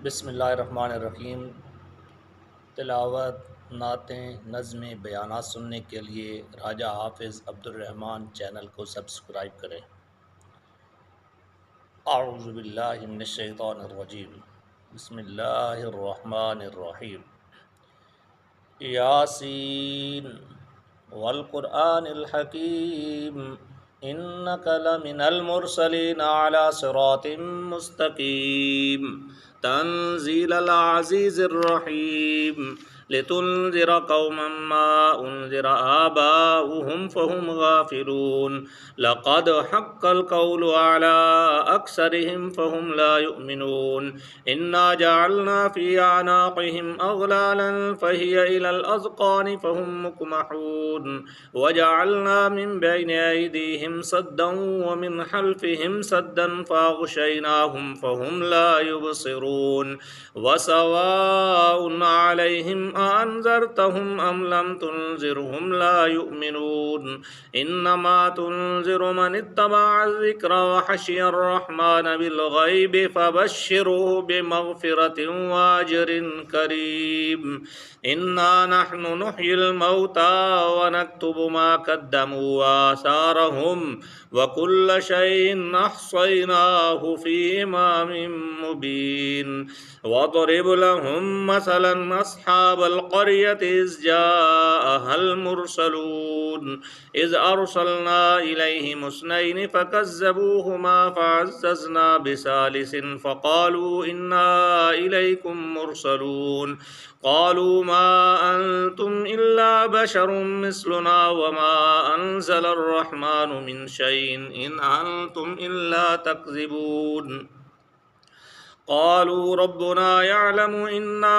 बिस्मिल्लाहिर्रहमानिर्रहीम। तिलावत, नातें, नज़्में, बयानात सुनने के लिए राजा हाफिज़ अब्दुर्रहमान चैनल को सब्सक्राइब करें। अऊज़ु बिल्लाहि मिनश शैतानिर रजीम। बिस्मिल्लाहिर्रहमानिर्रहीम। यासीन वल क़ुरआनिल हकीम इन्नका लमिनल मुरसलीन अला सिरातिम मुस्तकीम तंज़ीलल अज़ीज़िर रहीम लितुनज़िरा कौमम मा उनज़िरा आबाउहुम फ़हुम गाफ़िलून लक़द हक़्क़ल क़ौलु अला अक्सरिहिम फ़हुम ला युमिनून इन्ना जअलना फ़ी अनाक़िहिम अग़लालन फ़हिय इलल अज़क़ानि फ़हुम मुक़महून वजअलना मिन बैनि अयदीहिम सद्दन व मिन खल्फ़िहिम सद्दन फ़अग़शयनाहुम फ़हुम ला युबसिरून वसवाउन अलैहिम अअन्ज़रतहुम अम लम तुनज़िरहुम ला युमिनून इन्नमा तुनज़िरु मन इत्तबअ ज़िक्र व खशियर रहमान बिल गैबि फ़बश्शिरहु बिमग़फ़िरतिन व अज्रिन करीम इन्ना नहनु नुह्यिल मौता व नक्तुबु मा क़द्दमू व आसारहुम व कुल्ल शैइन अहसैनाहु फ़ी इमामिन मुबीन वज़रिब लहुम मसलन अस्हाबल क़र्यति इज़ जाअहल मुरसलून इज़ अरसलना इलैहिम इस्नैनि फ़कज़्ज़बूहुमा फ़अज़्ज़ज़ना बिसालिसिन फ़क़ालू इन्ना इलैकुम मुरसलून क़ालू मा अंतुम इल्ला बशरुम मिस्लुना व मा अंज़लर रहमानु मिन शैइन इन अंतुम इल्ला तकज़िबून क़ालू रब्बुना यअलमु इन्ना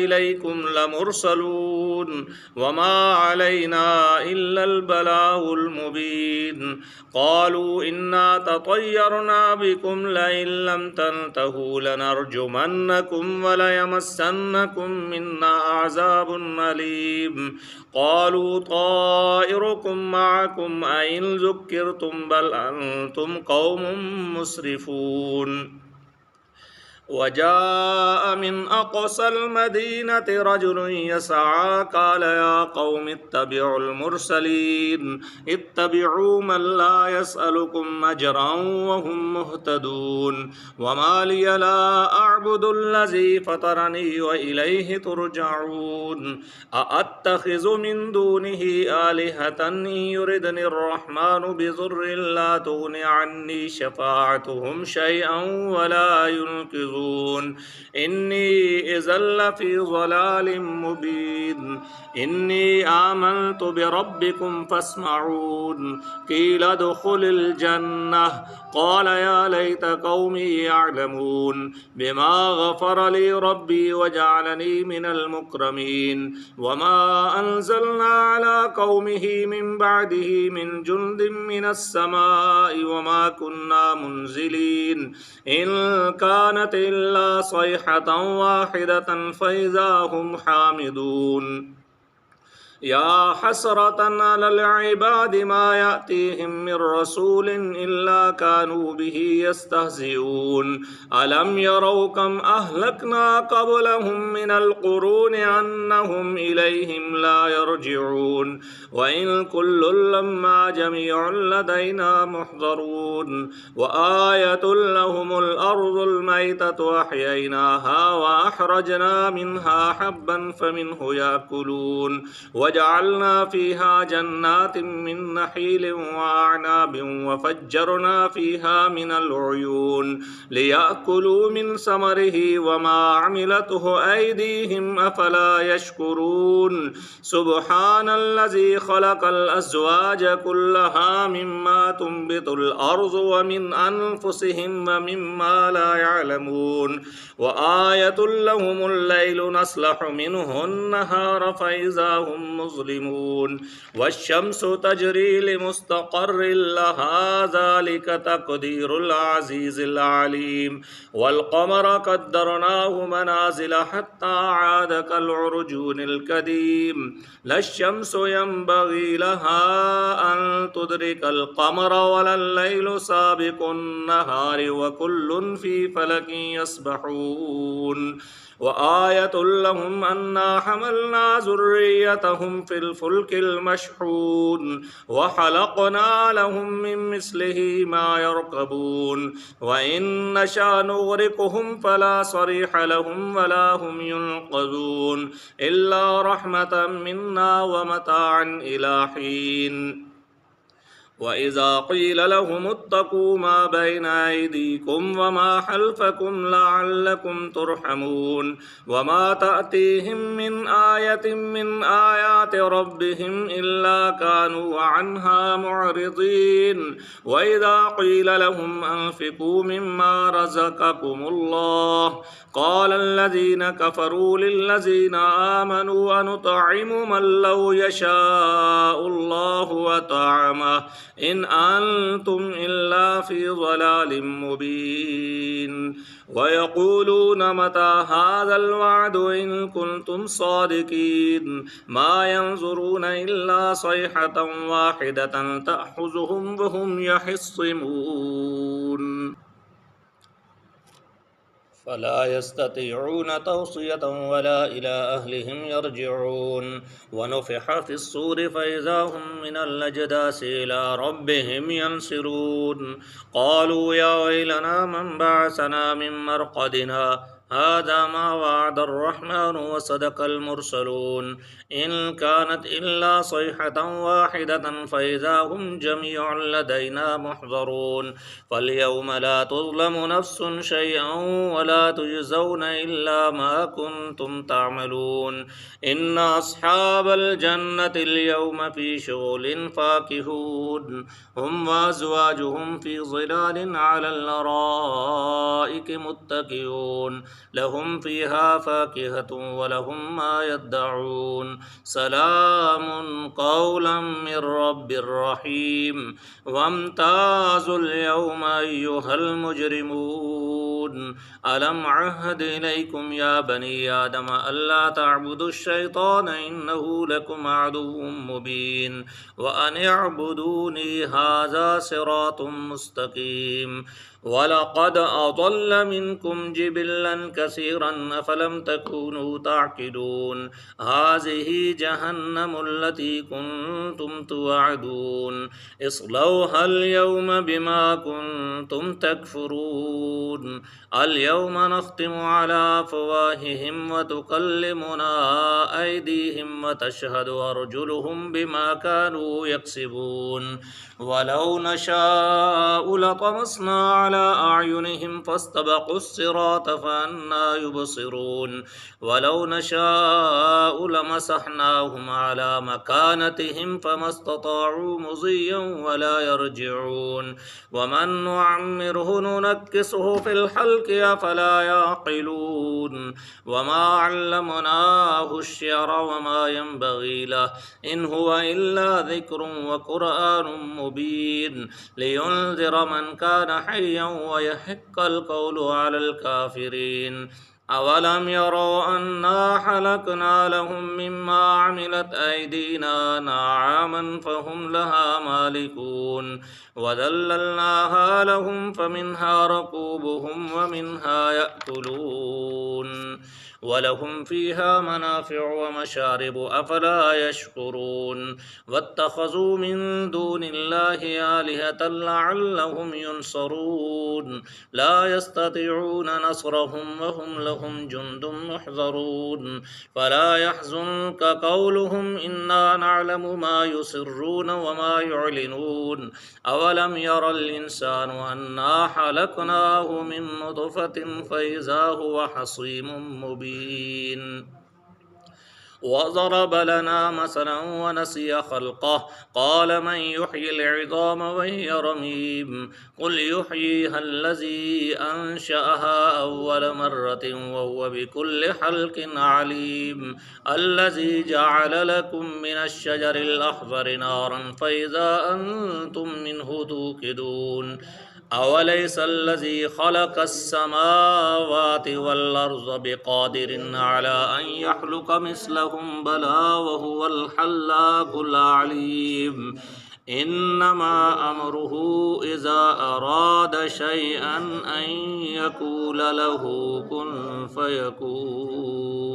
इलैकुम लमुरसलून व मा अलैना इल्लल बलागुल मुबीन क़ालू इन्ना ततय्यरना बिकुम लइन लम तंतहू लनरजुमन्नकुम व लयमस्सन्नकुम मिन्ना अज़ाबुन अलीम क़ालू ताइरुकुम मअकुम अइन ज़ुक्किरतुम बल अंतुम क़ौमुम मुस्रिफून वजाअ मिन अक़सल मदीनति रजुलुन यसअ क़ाल या क़ौम इत्तबिउल मुरसलीन इत्तबिउ मन ला यसअलुकुम अजरन व हुम मुहतदून व मा लिय ला अअबुदुल्लज़ी फ़तरनी व इलैहि तुरजऊन अअत्तख़िज़ु मिन दूनिहि आलिहतन युरिदनिर रहमानु बिज़ुर्रिन ला तुग़नि अन्नी शफ़ाअतुहुम शैअन व ला युनक़िज़ून इन्नी इज़न लफ़ी ज़लालिम मुबीन इन्नी आमनतु बिरब्बिकुम फ़स्मऊन क़ील उद्ख़ुलिल जन्नह क़ाल या लैत क़ौमी यअलमून बिमा ग़फ़र ली रब्बी व जअलनी मिनल मुक्रमीन व मा अंज़लना अला क़ौमिही मिन बअदिही मिन जुन्दिन मिनस समाइ व मा कुन्ना मुनज़िलीन इन कानत इल्ला सयहतन वाहिदतन फ़इज़ा हुम हामिदून या हसरतन अलल इबादि मा यातीहिम मिर रसूलिन इल्ला कानू बिही यस्तहज़िऊन अलम यरौ कम अहलकना क़ब्लहुम मिनल क़ुरूनि अन्नहुम इलैहिम ला यरजिऊन व इन कुल्लुन लम्मा जमीउन लदैना मुहज़रून व आयतुल लहुमुल अर्ज़ुल मैततु अह्यैनाहा व अख़रजना मिन्हा हब्बन फ़मिन्हु याकुलून वजअलना फ़ीहा जन्नातिन मिन नख़ीलिन व अअनाबिन व फ़ज्जरना फ़ीहा मिनल उयून लियाकुलू मिन समरिही व मा अमिलतहु ऐदीहिम अफ़ला यशकुरून सुब्हानल्लज़ी ख़लक़ल अज़वाज कुल्लहा मिम्मा तुंबितुल अर्ज़ु व मिन अनफुसिहिम व मिम्मा ला यअलमून व आयतुल लहुमुल लैलु नस्लहु मिन्हु अन्नहार फ़इज़ा हुम وهم مظلمون والشمس تجري لمستقر لها ذلك تقدير العزيز العليم والقمر قدرناه منازل حتى عاد كالعرجون القديم لا الشمس ينبغي لها أن تدرك القمر ولا الليل سابق النهار وكل في فلك يسبحون وآية لهم أنا حملنا ذريتهم في الفلك المشحون وخلقنا لهم من مثله ما يركبون وإن نشأ نغرقهم فلا صريخ لهم ولا هم ينقذون إلا رحمة منا ومتاعا إلى حين وإذا قيل لهم اتقوا ما بين أيديكم وما خلفكم لعلكم ترحمون وما تأتيهم من آية من آيات ربهم إلا كانوا عنها معرضين وإذا قيل لهم أنفقوا مما رزقكم الله قال الذين كفروا للذين آمنوا أنطعم من لو يشاء الله وطعمه إن أنتم إلا في ضلال مبين ويقولون متى هذا الوعد إن كنتم صادقين ما ينظرون إلا صيحة واحدة تأخذهم وهم يخصمون فلا يستطيعون توصية ولا إلى أهلهم يرجعون ونفخ في الصور فإذا هم من الأجداث إلى ربهم ينسلون قالوا يا ويلنا من بعثنا من مرقدنا هذا ما وعد الرحمن وصدق المرسلون إن كانت إلا صيحة واحدة فإذا هم جميع لدينا محضرون فاليوم لا تظلم نفس شيئا ولا تجزون إلا ما كنتم تعملون إن أصحاب الجنة اليوم في شغل فاكهون هم وأزواجهم في ظلال على الأرائك متكئون لهم فيها فاكهة ولهم ما يدعون سلام قولا من رب رحيم وامتازوا اليوم أيها المجرمون ألم عهد إليكم يا بني آدم ألا تعبدوا الشيطان إنه لكم عدو مبين وأن اعبدوني هذا صراط مستقيم ولقد أضل منكم جبلا كثيرا أفلم تكونوا تعقلون هذه جهنم التي كنتم توعدون اصلوها اليوم بما كنتم تكفرون اليوم نختم على أفواههم وتكلمنا أيديهم وتشهد أرجلهم بما كانوا يكسبون ولو نشاء لطمسنا على أعينهم فاستبقوا الصراط فأنى يبصرون ولو نشاء لمسحناهم على مكانتهم فما استطاعوا مضيا ولا يرجعون ومن نعمره ننكسه في الخلق أفلا يعقلون وما علمناه الشعر وما ينبغي له إن هو إلا ذكر وقرآن مبين لينذر من كان حيا ويحق القول على الكافرين أولم يروا أنا خلقنا لهم مما عملت أيدينا نعاما فهم لها مالكون وذللناها لهم فمنها ركوبهم ومنها يأكلون ولهم فيها منافع ومشارب أفلا يشكرون واتخذوا من دون الله آلهة لعلهم ينصرون لا يستطيعون نصرهم وهم لهم جند محضرون فلا يحزنك قولهم إنا نعلم ما يسرون وما يعلنون أولم ير الإنسان أنا خلقناه من نطفة فإذا هو خصيم مبين وضرب لنا مثلا ونسي خلقه قال من يحيي العظام وهي رميم قل يحييها الذي أنشأها أول مرة وهو بكل خلق عليم الذي جعل لكم من الشجر الأخضر نارا فإذا أنتم منه توقدون أوليس الذي خلق السماوات والأرض بقادر على أن يخلق مثلهم بلى وهو الخلاق العليم إنما أمره إذا أراد شيئا أن يقول له كن فيكون